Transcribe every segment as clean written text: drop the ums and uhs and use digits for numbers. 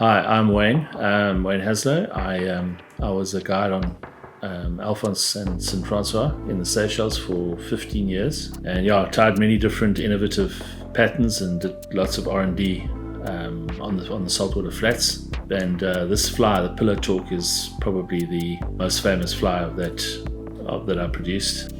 Hi, I'm Wayne Haselau. I was a guide on Alphonse and St. Francois in the Seychelles for 15 years. And yeah, I tied many different innovative patterns and did lots of R&D on the saltwater flats. And this fly, the pillow talk, is probably the most famous fly that I produced.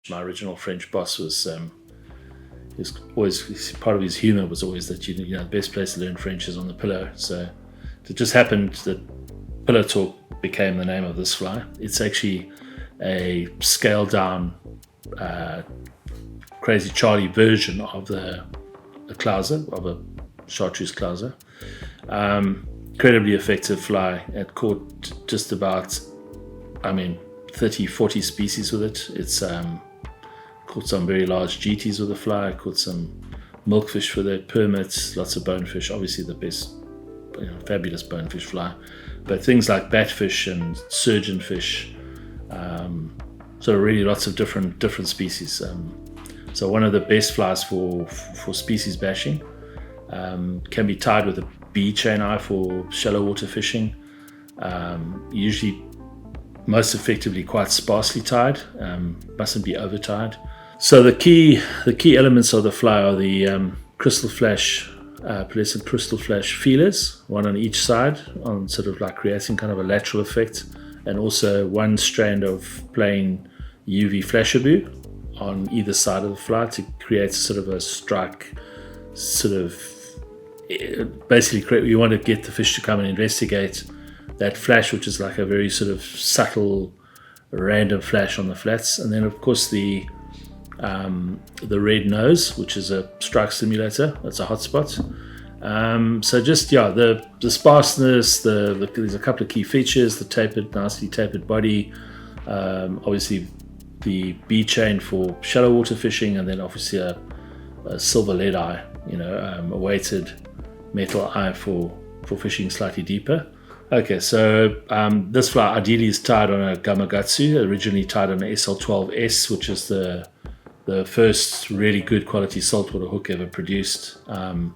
My original French boss was always part of his humor was always that the best place to learn French is on the pillow. So it just happened that pillow talk became the name of this fly. It's actually a scaled down Crazy Charlie version of the Clouser, of a chartreuse clouser. Incredibly effective fly. It caught just about 30-40 species with it. It's caught some very large GTs with the fly, caught some milkfish for the permits, lots of bonefish, obviously the best, fabulous bonefish fly, but things like batfish and surgeonfish, so really lots of different species. So one of the best flies for species bashing. Can be tied with a bead chain eye for shallow water fishing, usually most effectively quite sparsely tied, mustn't be over tied. So the key elements of the fly are the crystal flash, Pearlescent crystal flash feelers, one on each side, on sort of like creating kind of a lateral effect, and also one strand of plain UV Flashabou on either side of the fly to create sort of a strike, basically you want to get the fish to come and investigate that flash, which is like a very sort of subtle random flash on the flats. And then of course the red nose, which is a strike stimulator, that's a hotspot. So just the sparseness, there's a couple of key features: the nicely tapered body, obviously the bead chain for shallow water fishing, and then obviously a silver lead eye, a weighted metal eye for fishing slightly deeper. Okay, so this fly ideally is tied on a Gamakatsu, originally tied on an SL12S, which is the first really good quality saltwater hook ever produced. The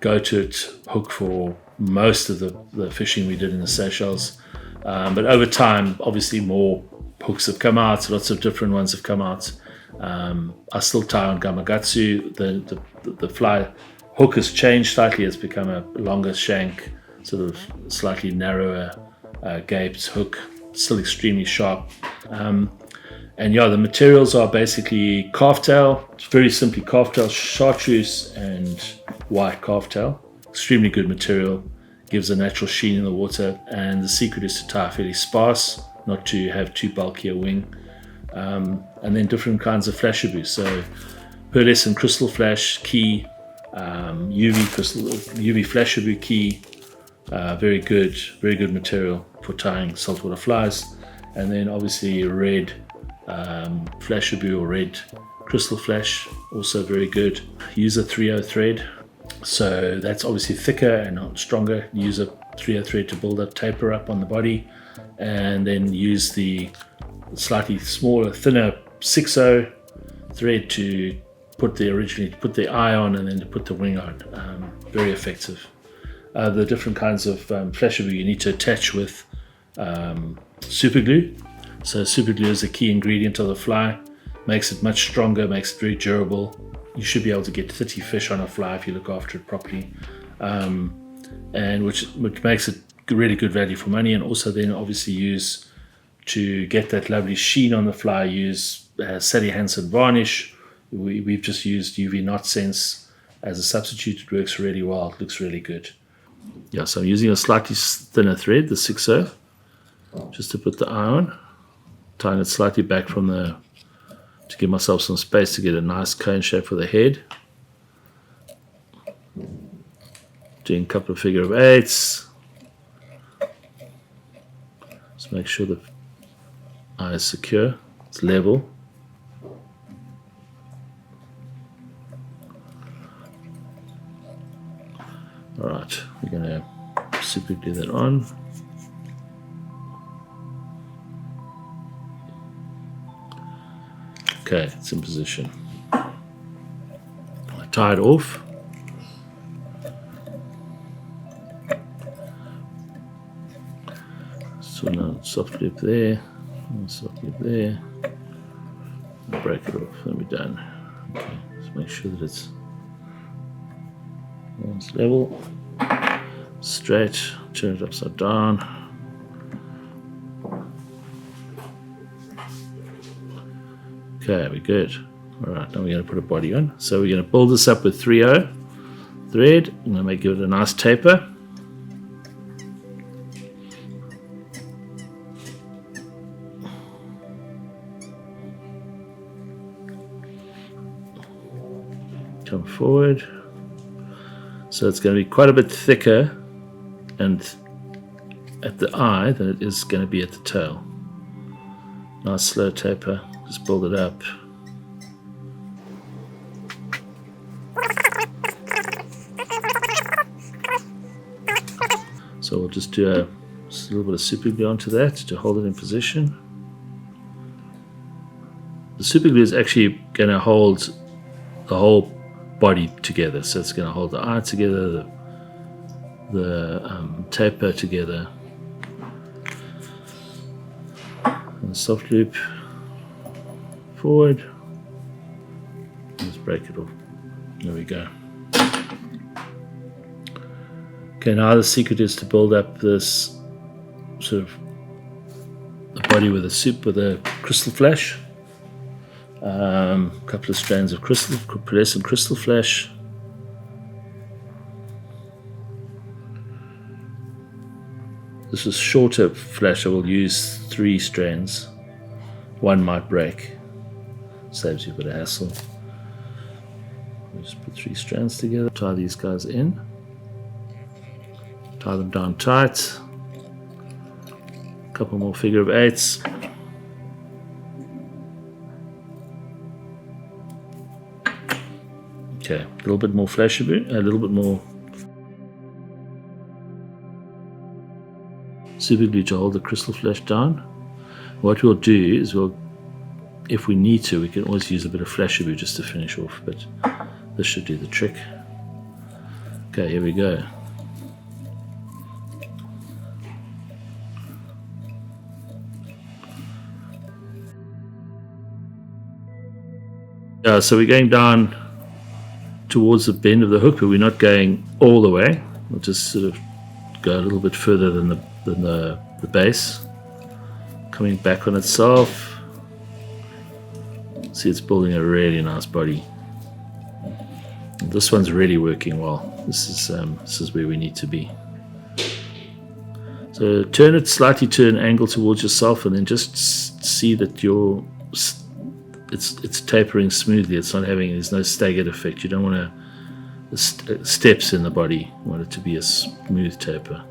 go-to hook for most of the fishing we did in the Seychelles. But over time, obviously more hooks have come out, lots of different ones have come out. I still tie on Gamakatsu. The fly hook has changed slightly, it's become a longer shank, sort of slightly narrower gaped hook, still extremely sharp. And the materials are basically calf tail, it's very simply calf tail, chartreuse and white calf tail. Extremely good material, gives a natural sheen in the water, and the secret is to tie fairly sparse, not to have too bulky a wing. And then different kinds of Flashabou, so Pearlescent crystal flash key, UV Flashabou key. Very good material for tying saltwater flies. And then obviously red Flashabou or red crystal flash, also very good. Use a 3/0 thread, so that's obviously thicker and not stronger. Use a 3/0 thread to build up, taper up on the body, and then use the slightly smaller, thinner 6/0 thread to put the eye on and then to put the wing on. Very effective. The different kinds of Flashabou you need to attach with super glue. So super glue is the key ingredient of the fly, makes it much stronger, makes it very durable. You should be able to get 30 fish on a fly if you look after it properly, and which makes it really good value for money. And also then obviously use, to get that lovely sheen on the fly, use Sally Hansen varnish. We've just used UV Knot Sense as a substitute. It works really well, it looks really good. Yeah, so I'm using a slightly thinner thread, the 6/0, just to put the eye on, tying it slightly back to give myself some space to get a nice cone shape for the head. Doing a couple of figure of eights. Just make sure the eye is secure, it's level. Alright, we're going to super glue that on. Okay, it's in position. I tie it off. So now soft loop there, soft loop there, break it off, then we're done. Okay, let's make sure that it's level, straight, turn it upside down. Okay, we're good. Alright, now we're going to put a body on. So we're going to build this up with 3/0 thread. I'm going to give it a nice taper. Come forward. So it's going to be quite a bit thicker and at the eye than it is going to be at the tail. Nice slow taper, just build it up. So we'll just do a little bit of super glue onto that to hold it in position. The super glue is actually going to hold the whole body together, so it's going to hold the eye together, the taper together, and the soft loop forward. Let's break it off. There we go. Okay, now the secret is to build up this sort of the body with a crystal flash. A couple of strands of pearlescent crystal flash. This is shorter flash. I will use 3 strands. One might break. Saves you a bit of hassle. Just put 3 strands together. Tie these guys in. Tie them down tight. A couple more figure of 8s. Okay, a little bit more Flashabou, a little bit more super glue to hold the crystal flash down. What we'll do is if we need to, we can always use a bit of Flashabou just to finish off, but this should do the trick. Okay, here we go. So we're going down towards the bend of the hook, but we're not going all the way. We'll just sort of go a little bit further than the base, coming back on itself. See, it's building a really nice body. This one's really working well. This is where we need to be. So turn it slightly to an angle towards yourself, and then just see that it's tapering smoothly. There's no staggered effect. You don't want steps in the body. You want it to be a smooth taper.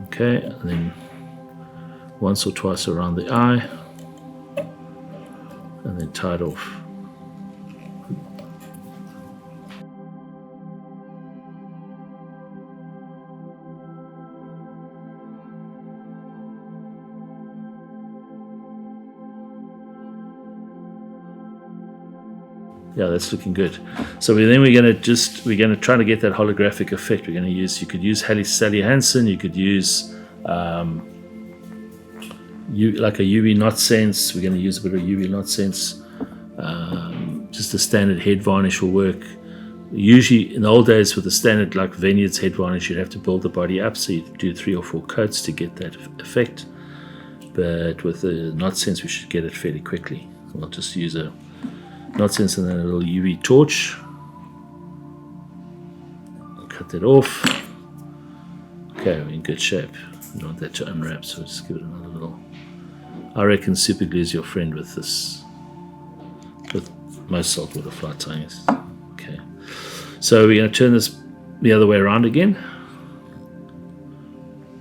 Okay, and then once or twice around the eye, and then tie it off. Yeah, that's looking good. So we're going to try to get that holographic effect. We're going to use, you could use Sally Hansen, you could use like a UV knot sense. We're going to use a bit of UV knot sense. Just a standard head varnish will work. Usually in the old days with the standard like Vineyard's head varnish, you'd have to build the body up, so you do 3 or 4 coats to get that effect. But with the knot sense, we should get it fairly quickly. We'll just use a knot sense and then a little UV torch. Cut that off. Okay, we're in good shape. We don't want that to unwrap, so just give it another little. I reckon super glue is your friend with this, with most saltwater fly tying. Okay, so we're going to turn this the other way around again,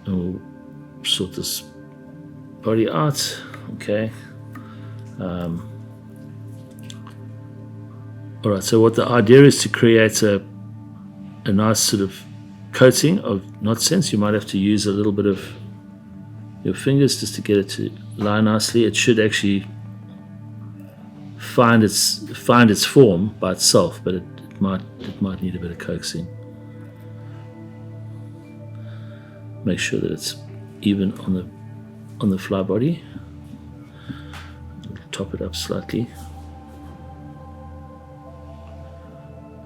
and we'll sort this body out. Okay. Alright, so what the idea is to create a a nice sort of coating of knot sense. You might have to use a little bit of your fingers just to get it to lie nicely. It should actually find its form by itself, but it might need a bit of coaxing. Make sure that it's even on the fly body. Top it up slightly.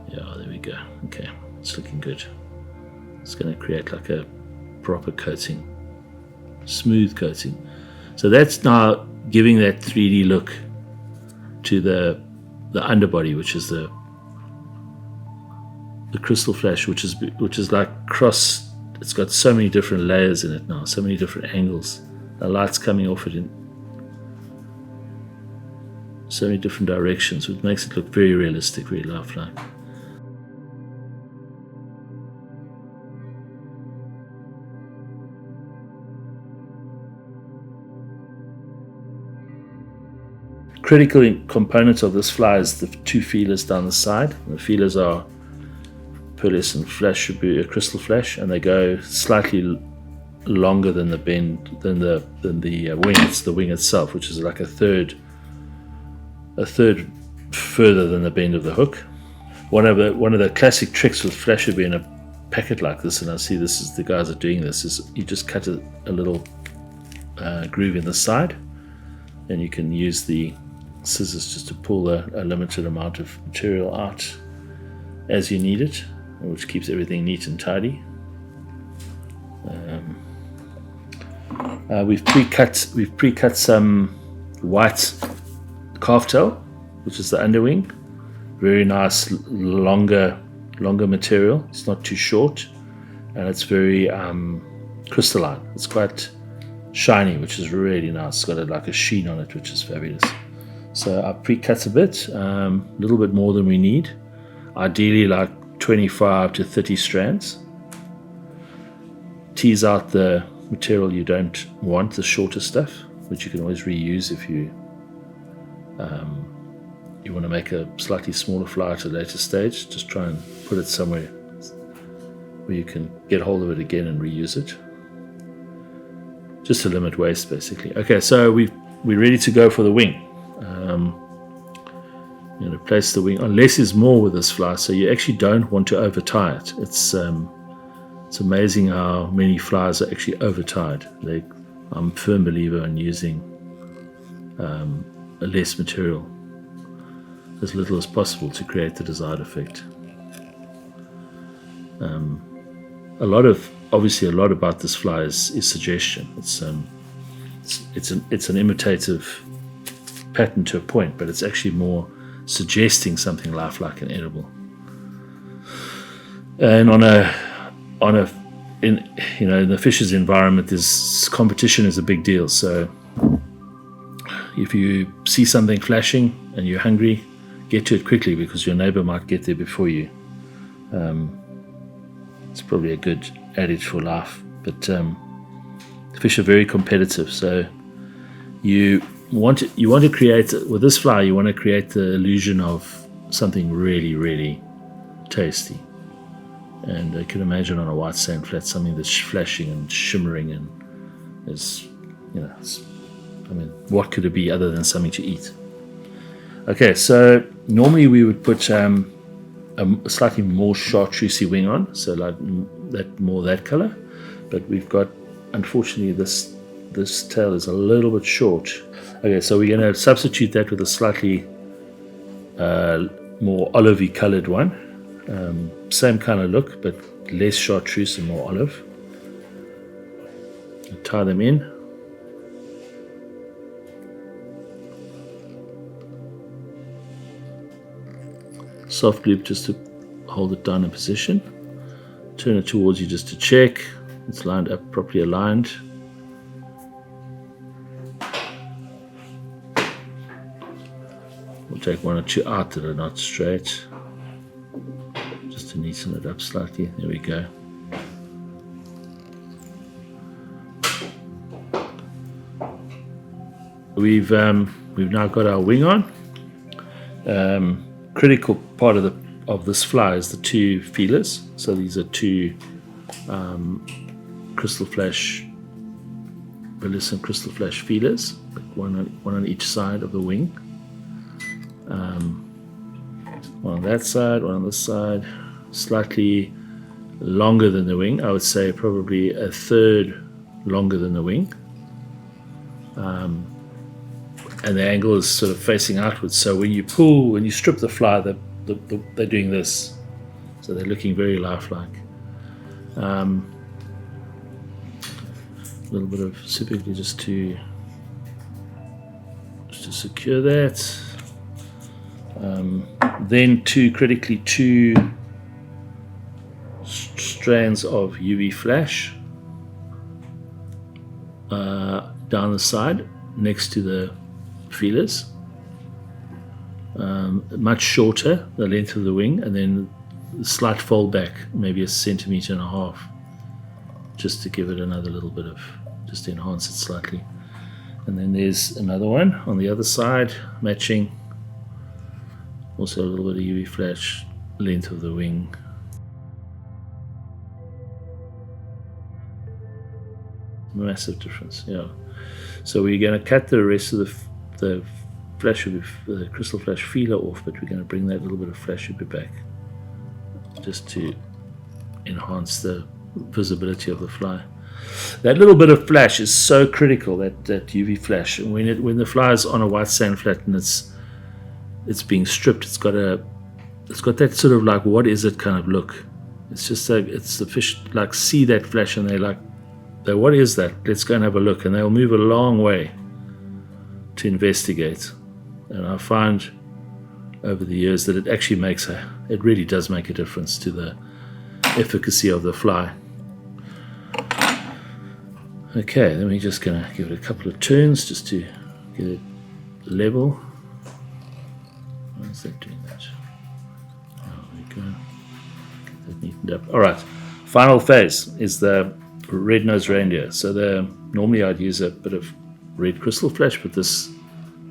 Yeah, there we go. Okay, it's looking good. It's going to create like a proper coating, smooth coating. So that's now giving that 3D look to the underbody, which is the crystal flash, which is like cross. It's got so many different layers in it now, so many different angles. The light's coming off it in so many different directions, which makes it look very realistic, very lifelike. Critical component of this fly is the two feelers down the side. The feelers are Pearlescent Flashabou crystal flash, and they go slightly longer than the bend than the wing. It's the wing itself, which is like a third further than the bend of the hook. One of the classic tricks with Flashabou in a packet like this, and I see this is the guys are doing this, is you just cut a little groove in the side, and you can use the scissors just to pull a limited amount of material out as you need it, which keeps everything neat and tidy. We've pre-cut some white calf tail, which is the underwing. Very nice longer material. It's not too short, and it's very crystalline. It's quite shiny, which is really nice. It's got like a sheen on it, which is fabulous. So I pre-cut a bit, a little bit more than we need. Ideally like 25 to 30 strands. Tease out the material you don't want, the shorter stuff, which you can always reuse if you want to make a slightly smaller fly at a later stage. Just try and put it somewhere where you can get hold of it again and reuse it. Just to limit waste, basically. Okay, so we're ready to go for the wing. You're going to place the wing on. Less is more with this fly, so you actually don't want to over tie it. It's amazing how many flies are actually over tied. I'm a firm believer in using less material, as little as possible, to create the desired effect. Obviously a lot about this fly is suggestion. It's an imitative pattern to a point, but it's actually more suggesting something lifelike and edible. And in the fish's environment, this competition is a big deal. So if you see something flashing and you're hungry, get to it quickly, because your neighbor might get there before you. It's probably a good adage for life, but fish are very competitive. So you want to create, with this fly, you want to create the illusion of something really, really tasty. And you can imagine on a white sand flat something that's flashing and shimmering, and what could it be other than something to eat? Okay, so normally we would put a slightly more chartreusey wing on, so like that color, but we've got, unfortunately, this tail is a little bit short. Okay, so we're going to substitute that with a slightly more olivey colored one. Same kind of look, but less chartreuse and more olive. Tie them in. Soft loop just to hold it down in position. Turn it towards you just to check it's lined up, properly aligned. We'll take one or two out that are not straight, just to neaten it up slightly. There we go. We've now got our wing on. Critical part of of this fly is the two feelers. So these are two crystal flash, pearlescent crystal flash feelers, one on each side of the wing. One on that side, one on this side, slightly longer than the wing. I would say probably a third longer than the wing. And the angle is sort of facing outwards. So when you strip the fly, they're doing this. So they're looking very lifelike. A little bit of super glue just to secure that. Then critically two strands of UV flash down the side next to the feelers, much shorter, the length of the wing, and then a slight fold back, maybe 1.5 centimeters, just to give it another little bit of, just to enhance it slightly. And then there's another one on the other side, matching, also a little bit of UV flash, length of the wing. Massive difference, yeah. So we're going to cut the rest of the the crystal flash feeler off, but we're going to bring that little bit of Flashabou back just to enhance the visibility of the fly. That little bit of flash is so critical, that UV flash. And when the fly is on a white sand flat and it's being stripped, it's got that sort of like, what is it kind of look. It's just like, it's the fish like see that flash and they're like, what is that? Let's go and have a look. And they'll move a long way to investigate. And I find over the years that it actually it really does make a difference to the efficacy of the fly. Okay, then we're just going to give it a couple of turns just to get it level. Why is that doing that? There we go. Get that neatened up. All right, final phase is the red nose reindeer. So normally I'd use a bit of red crystal flash, but this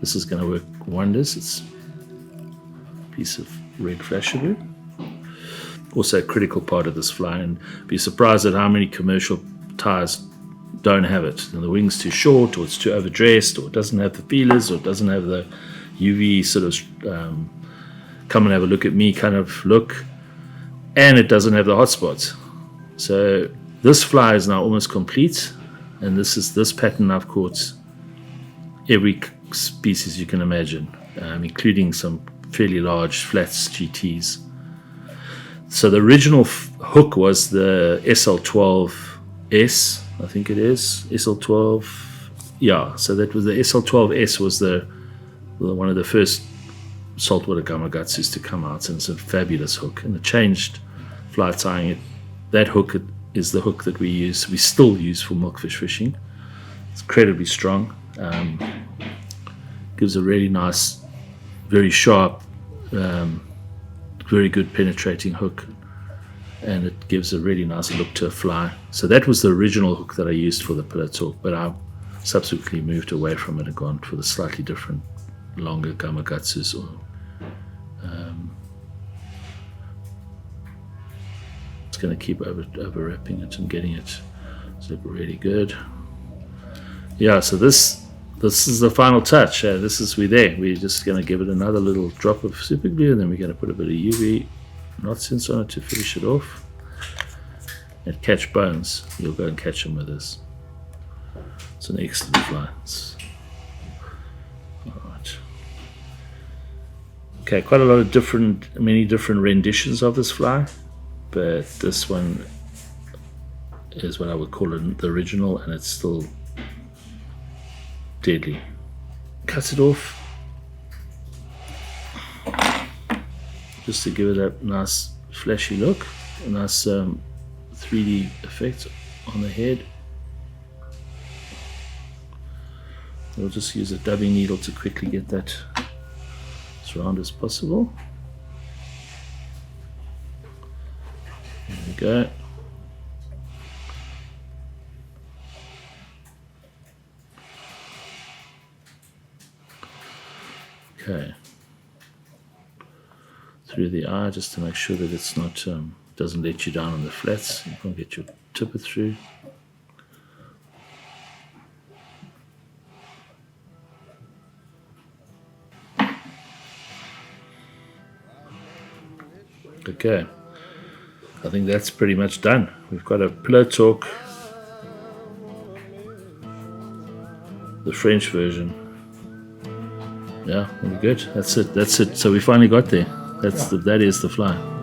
is going to work wonders. It's a piece of red Flashabou. Also a critical part of this fly, and be surprised at how many commercial tires don't have it. And the wing's too short, or it's too overdressed, or it doesn't have the feelers, or it doesn't have the UV sort of come and have a look at me kind of look, and it doesn't have the hotspots. So this fly is now almost complete, and this pattern I've caught every species you can imagine, including some fairly large flats GTs. So the original hook was the SL12S, I think it is, SL12, yeah, so that was the SL12S was one of the first saltwater Gamakatsus to come out, and it's a fabulous hook, and it changed fly tying. That hook is the hook that we still use for milkfish fishing. It's incredibly strong, gives a really nice, very sharp, very good penetrating hook, and it gives a really nice look to a fly. So that was the original hook that I used for the pillow talk, but I subsequently moved away from it and gone for the slightly different, longer Gamakatsus, or it's going to keep over wrapping it and getting it to look really good. Yeah, so this is the final touch. We're there. We're just going to give it another little drop of super glue, and then we're going to put a bit of UV nonsense on it to finish it off. And catch bones. You'll go and catch them with this. It's an excellent fly. Alright. Okay, quite a lot of many different renditions of this fly, but this one is what I would call the original, and it's still deadly. Cut it off just to give it a nice flashy look, a nice 3D effect on the head. We'll just use a dubbing needle to quickly get that as round as possible. There we go. Okay. Through the the eye just to make sure that it's not doesn't let you down on the flats. You can't get your tipper through. Okay, I think that's pretty much done. We've got a pillow talk, the French version. Yeah, very good. That's it. So we finally got there. That is the fly.